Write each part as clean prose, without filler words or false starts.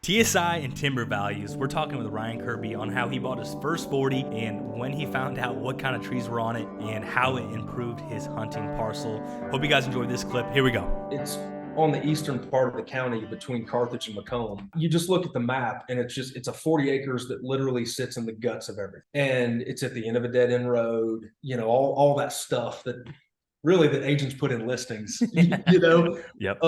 TSI and timber values. We're talking with Ryan Kirby on how he bought his first 40 and when he found out what kind of trees were on it and how it improved his hunting parcel. Hope you guys enjoyed this clip. Here we go. It's on the eastern part of the county between Carthage and Macomb. You just look at the map and it's a 40 acres that literally sits in the guts of everything. And it's at the end of a dead end road, all that stuff that really the agents put in listings, Yep.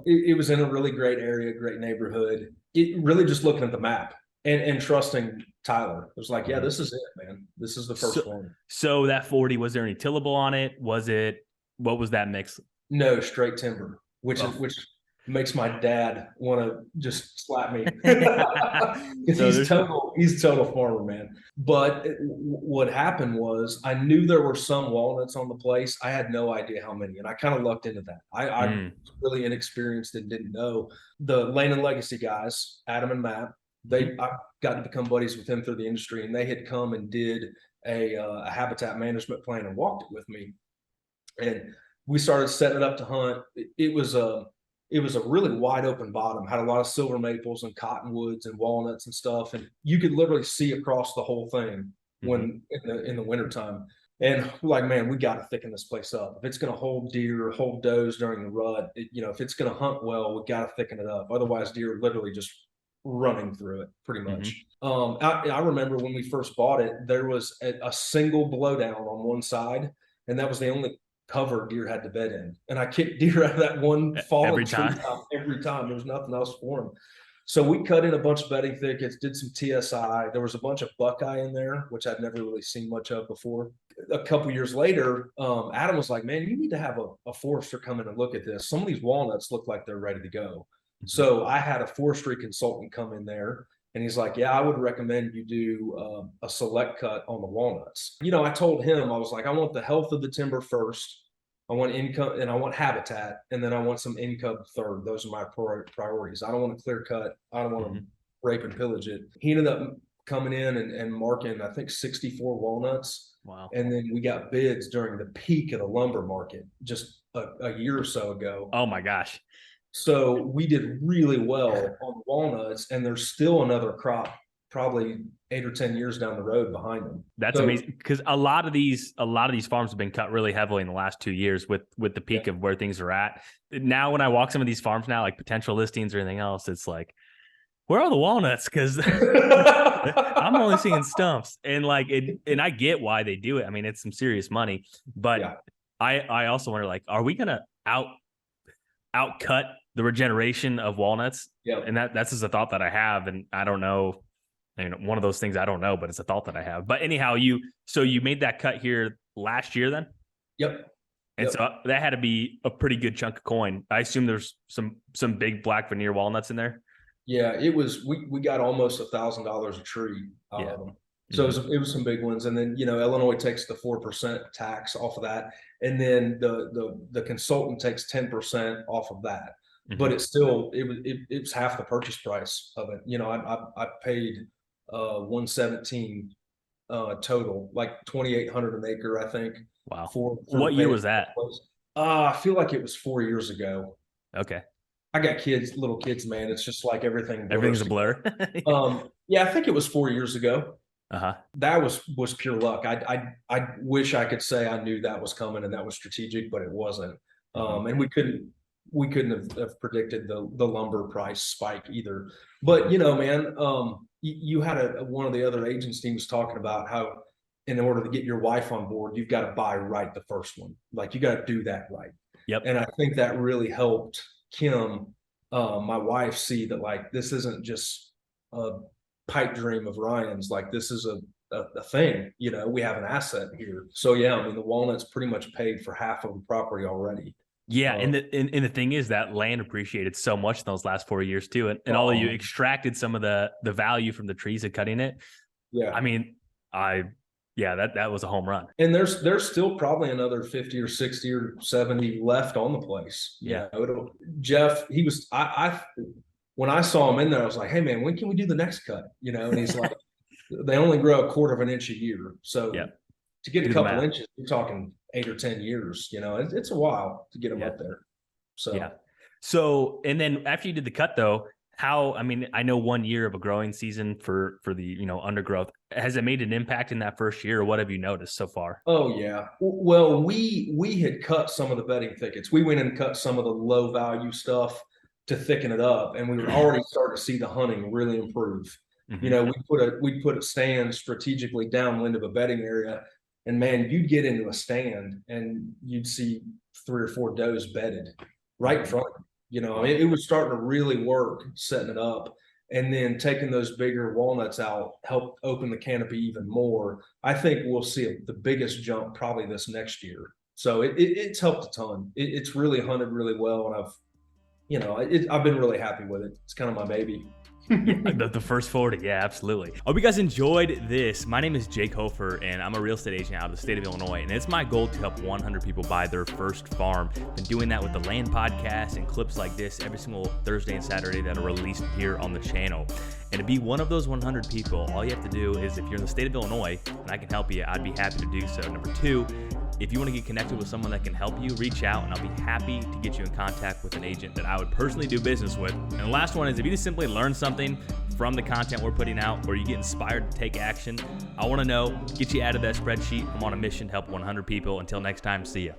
It was in a really great area, great neighborhood. It really just looking at the map and trusting Tyler. It was like, yeah, this is it, man. This is the first one. So that 40, was there any tillable on it? What was that mix? No, straight timber, which makes my dad want to just slap me. He's a total farmer, man. But what happened was I knew there were some walnuts on the place. I had no idea how many, and I kind of lucked into that. I was really inexperienced and didn't know. The Lane and Legacy guys, Adam and Matt, I got to become buddies with them through the industry, and they had come and did a habitat management plan and walked it with me. And we started setting it up to hunt. It was a really wide open bottom, had a lot of silver maples and cottonwoods and walnuts and stuff. And you could literally see across the whole thing when in the wintertime. And we're like, man, we got to thicken this place up. If it's going to hold deer, hold does during the rut, if it's going to hunt well, we got to thicken it up. Otherwise, deer are literally just running through it pretty much. I remember when we first bought it, there was a single blowdown on one side, and that was the only cover deer had to bed in, and I kicked deer out of that one fallen tree every time. There was nothing else for them. So we cut in a bunch of bedding thickets, did some TSI. There was a bunch of buckeye in there, which I'd never really seen much of before. A couple years later, Adam was like, man, you need to have a forester come in and look at this. Some of these walnuts look like they're ready to go. So I had a forestry consultant come in there, and he's like, yeah, I would recommend you do a select cut on the walnuts. I told him, I was like, I want the health of the timber first. I want income and I want habitat, and then I want some income third. Those are my priorities. I don't want to clear cut. I don't want to rape and pillage it. He ended up coming in and marking, I think, 64 walnuts. Wow. And then we got bids during the peak of the lumber market just a year or so ago. Oh my gosh. So we did really well on walnuts, and there's still another crop probably 8 or 10 years down the road behind them. That's amazing, because a lot of these farms have been cut really heavily in the last 2 years with the peak of where things are at. Now, when I walk some of these farms now, like potential listings or anything else, it's like, where are the walnuts? Because I'm only seeing stumps, and and I get why they do it. I mean, it's some serious money, but I also wonder, like, are we gonna outcut the regeneration of walnuts? Yeah, and that's just a thought that I have, and I don't know. One of those things I don't know, but it's a thought that I have. But anyhow, you made that cut here last year then? Yep. And so that had to be a pretty good chunk of coin. I assume there's some big black veneer walnuts in there. Yeah, it was. We got almost $1,000 a tree out of them. So it was some big ones. And then Illinois takes the 4% tax off of that, and then the consultant takes 10% off of that. But it's still it was half the purchase price of it. I paid 117 total, like 2,800 an acre, I think. Wow. For what year was that? I feel like it was 4 years ago. Okay. I got little kids, man. It's just like everything's a blur. Yeah, I think it was 4 years ago. That was pure luck. I wish I could say I knew that was coming and that was strategic, but it wasn't. And we couldn't have predicted the lumber price spike either. But man, you had one of the other agents team was talking about how in order to get your wife on board, you've got to buy right the first one. Like, you got to do that right. Yep. And I think that really helped Kim, my wife, see that, like, this isn't just a pipe dream of Ryan's. Like, this is a thing. We have an asset here. So yeah, I mean, the walnuts pretty much paid for half of the property already. Yeah, and the thing is that land appreciated so much in those last 4 years too, and although you extracted some of the value from the trees and cutting it, I mean, that was a home run. And there's still probably another 50 or 60 or 70 left on the place. Yeah, Jeff, he was when I saw him in there, I was like, hey man, when can we do the next cut? And he's like, they only grow 1/4 of an inch a year, so to get a couple inches, you're talking 8 or 10 years. It's a while to get them up there. So yeah. So, and then after you did the cut though, How, I mean, I know 1 year of a growing season for the, you know, undergrowth. Has it made an impact in that first year, or what have you noticed so far? Oh yeah. Well, we had cut some of the bedding thickets. We went and cut some of the low value stuff to thicken it up, and we were already starting to see the hunting really improve. You know, we put a stand strategically downwind of a bedding area, and man, you'd get into a stand and you'd see 3 or 4 does bedded right in front of you. You know, it was starting to really work setting it up. And then taking those bigger walnuts out helped open the canopy even more. I think we'll see the biggest jump probably this next year. So it's helped a ton. It's really hunted really well, and I've been really happy with it. It's kind of my baby. The first 40, yeah, absolutely. I hope you guys enjoyed this. My name is Jake Hofer, and I'm a real estate agent out of the state of Illinois, and it's my goal to help 100 people buy their first farm. Been doing that with the Land Podcast and clips like this every single Thursday and Saturday that are released here on the channel. And to be one of those 100 people, all you have to do is, if you're in the state of Illinois and I can help you, I'd be happy to do so. Number 2, if you want to get connected with someone that can help you, reach out, and I'll be happy to get you in contact with an agent that I would personally do business with. And the last one is, if you just simply learn something from the content we're putting out, or you get inspired to take action, I want to know, get you out of that spreadsheet. I'm on a mission to help 100 people. Until next time, see ya.